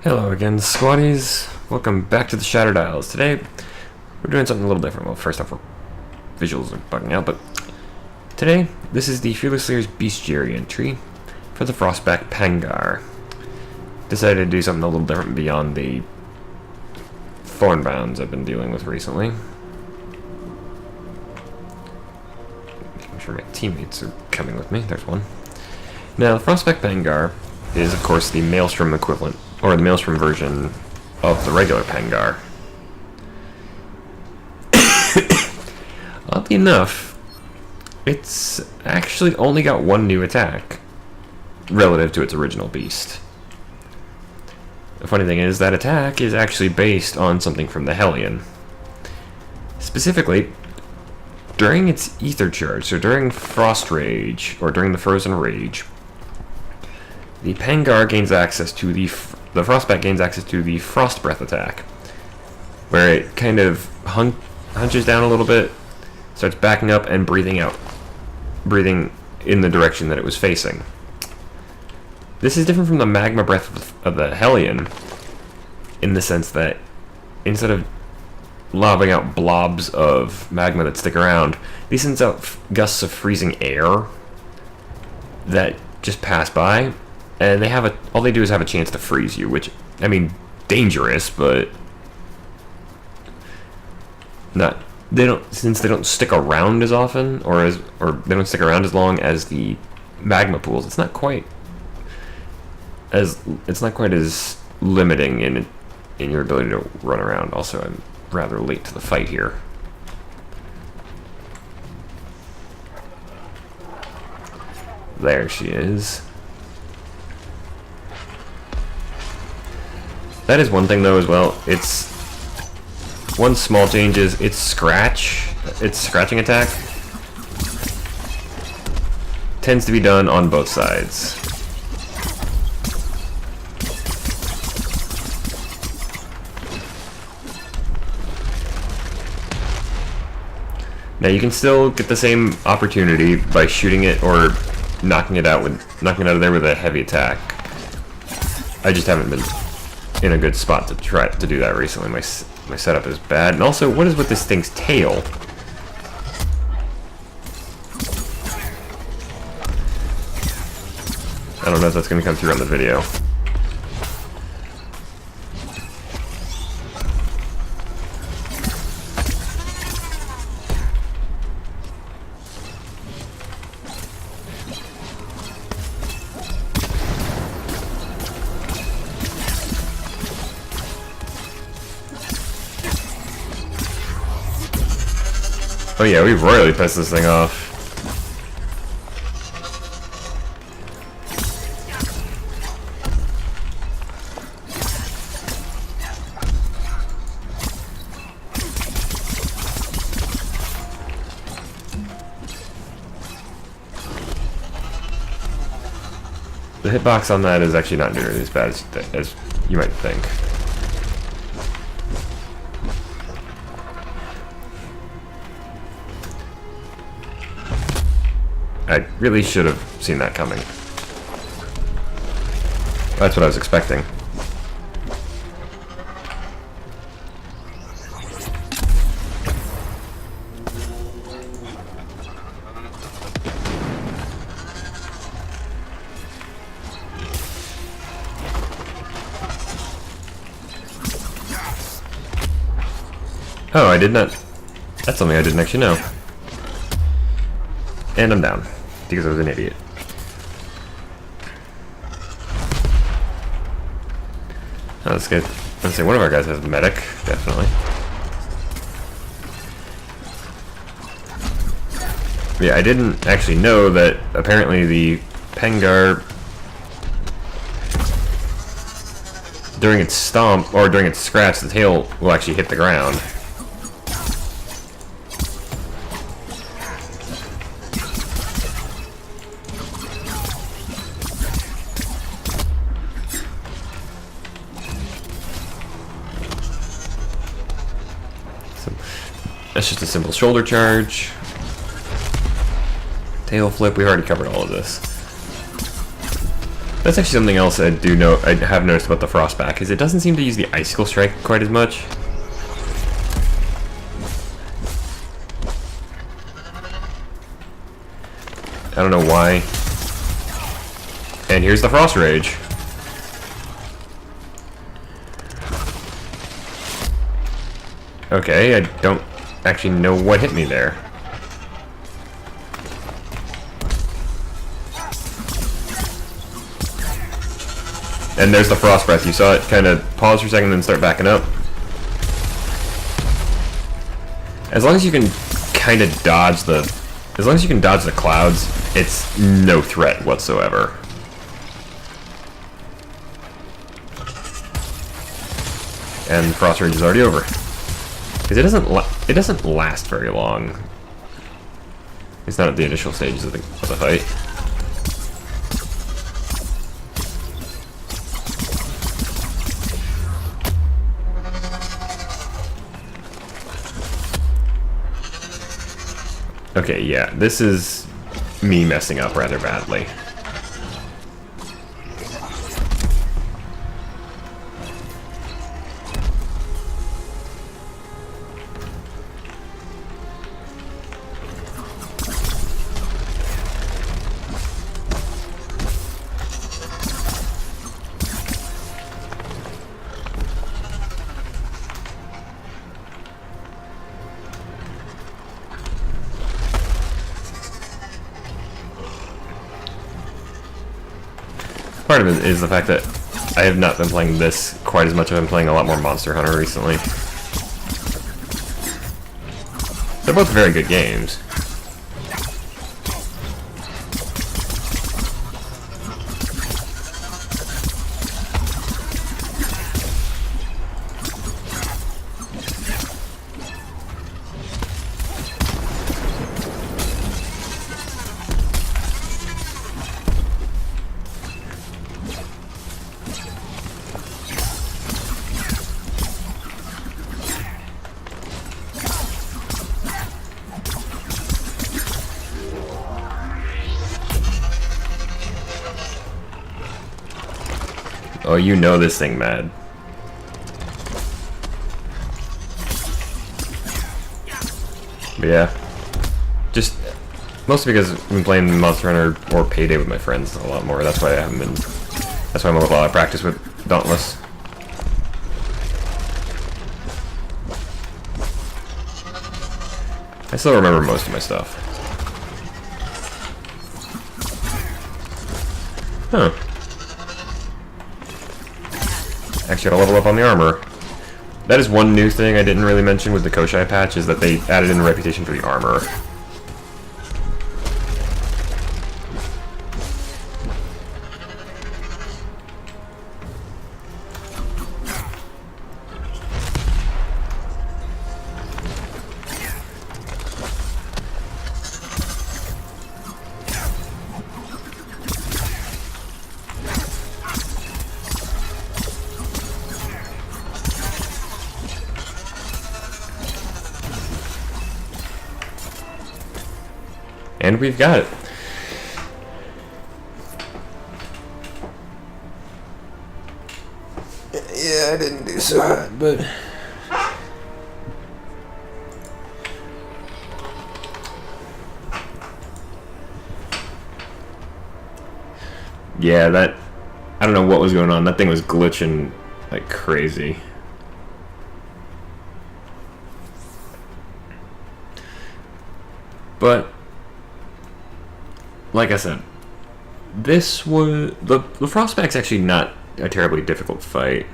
Hello again, squaddies. Welcome back to the Shattered Isles. Today, we're doing something a little different. Well, first off, our visuals are bugging out, but today, this is the Fearless Slayer's Bestiary entry for the Frostback Pangar. Decided to do something a little different beyond the Thornbounds I've been dealing with recently. Making sure my teammates are coming with me. There's one. Now, the Frostback Pangar is, of course, the Maelstrom equivalent, or the Maelstrom version of the regular Pangar. Oddly enough, it's actually only got one new attack relative to its original beast. The funny thing is, that attack is actually based on something from the Hellion. Specifically, during its Ether Charge, so during Frost Rage, or during the Frozen Rage, the Pangar gains access to the Frostback gains access to the Frost Breath attack, where it kind of hunches down a little bit, starts backing up and breathing out, breathing in the direction that it was facing. This is different from the Magma Breath of the Hellion, in the sense that instead of lobbing out blobs of magma that stick around, these sends out gusts of freezing air that just pass by. And they have all they do is have a chance to freeze you, which, I mean, dangerous, but not. Since they don't stick around as often, or they don't stick around as long as the magma pools. It's not quite as limiting in your ability to run around. Also, I'm rather late to the fight here. There she is. That is one thing, though, as well. It's one small change is its scratching attack tends to be done on both sides. Now you can still get the same opportunity by shooting it or knocking it out of there with a heavy attack. I just haven't been in a good spot to try to do that recently. My setup is bad. And also, what is with this thing's tail? I don't know if that's going to come through on the video. Oh yeah, we've royally pissed this thing off. The hitbox on that is actually not nearly as bad as you might think. I really should have seen that coming. That's what I was expecting. Oh, I did not. That's something I didn't actually know. And I'm down. Because I was an idiot. Oh, that's good. Let's say one of our guys has medic, definitely. Yeah, I didn't actually know that apparently the Pangar, during its stomp, or during its scratch, the tail will actually hit the ground. That's just a simple shoulder charge. Tail flip, we already covered all of this. That's actually something else I do know. I have noticed about the Frostback is it doesn't seem to use the Icicle Strike quite as much. I don't know why. And here's the Frost Rage. Okay, I don't actually know what hit me there. And there's the Frost Breath. You saw it kind of pause for a second and then start backing up. As long as you can kind of dodge the... As long as you can dodge the clouds, it's no threat whatsoever. And Frost Rage is already over. Because it doesn't last very long. It's not at the initial stages of the fight. Okay, yeah, this is me messing up rather badly. Part of it is the fact that I have not been playing this quite as much. I've been playing a lot more Monster Hunter recently. They're both very good games. Oh, you know this thing, mad. But yeah. Just mostly because I've been playing Monster Hunter or Payday with my friends a lot more. That's why I haven't been. That's why I'm with a lot of practice with Dauntless. I still remember most of my stuff. Huh. Actually, gotta level up on the armor. That is one new thing I didn't really mention with the Koshai patch, is that they added in a reputation for the armor. And we've got it. Yeah, I didn't do so hot, but... Yeah, that... I don't know what was going on. That thing was glitching like crazy. But... like I said, this was... The Frostback's actually not a terribly difficult fight.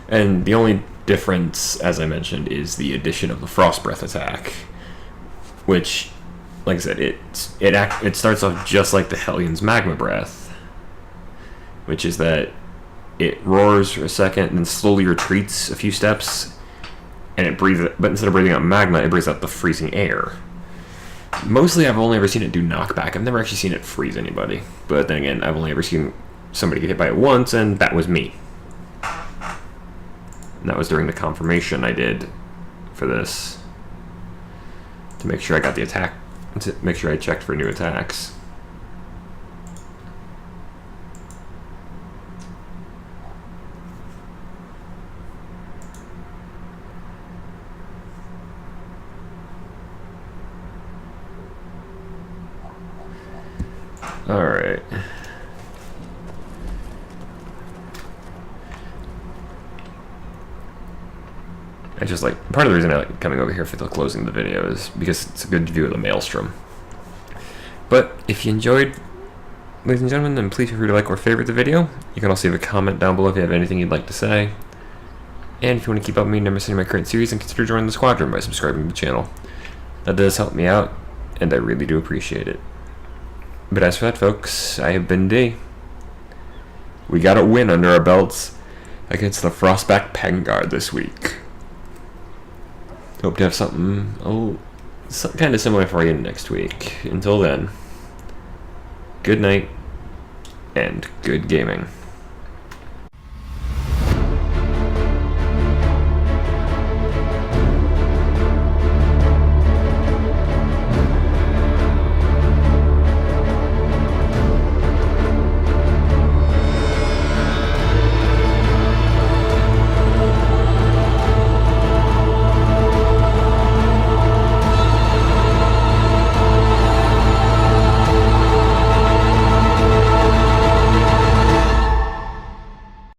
And the only difference, as I mentioned, is the addition of the Frost Breath attack, which, like I said, it starts off just like the Hellion's Magma Breath, which is that it roars for a second and then slowly retreats a few steps, and it breathes. But instead of breathing out magma, it breathes out the freezing air. Mostly, I've only ever seen it do knockback. I've never actually seen it freeze anybody. But then again, I've only ever seen somebody get hit by it once, and that was me. And that was during the confirmation I did for this, to make sure I got the attack, to make sure I checked for new attacks. Alright. I just like, part of the reason I like coming over here for the closing of the video is because it's a good view of the Maelstrom. But if you enjoyed, ladies and gentlemen, then please feel free to like or favorite the video. You can also leave a comment down below if you have anything you'd like to say. And if you want to keep up with me never missing my current series, then consider joining the squadron by subscribing to the channel. That does help me out, and I really do appreciate it. But as for that, folks, I have been D. We got a win under our belts against the Frostback Pangar this week. Hope to have something kind of similar for you next week. Until then, good night and good gaming.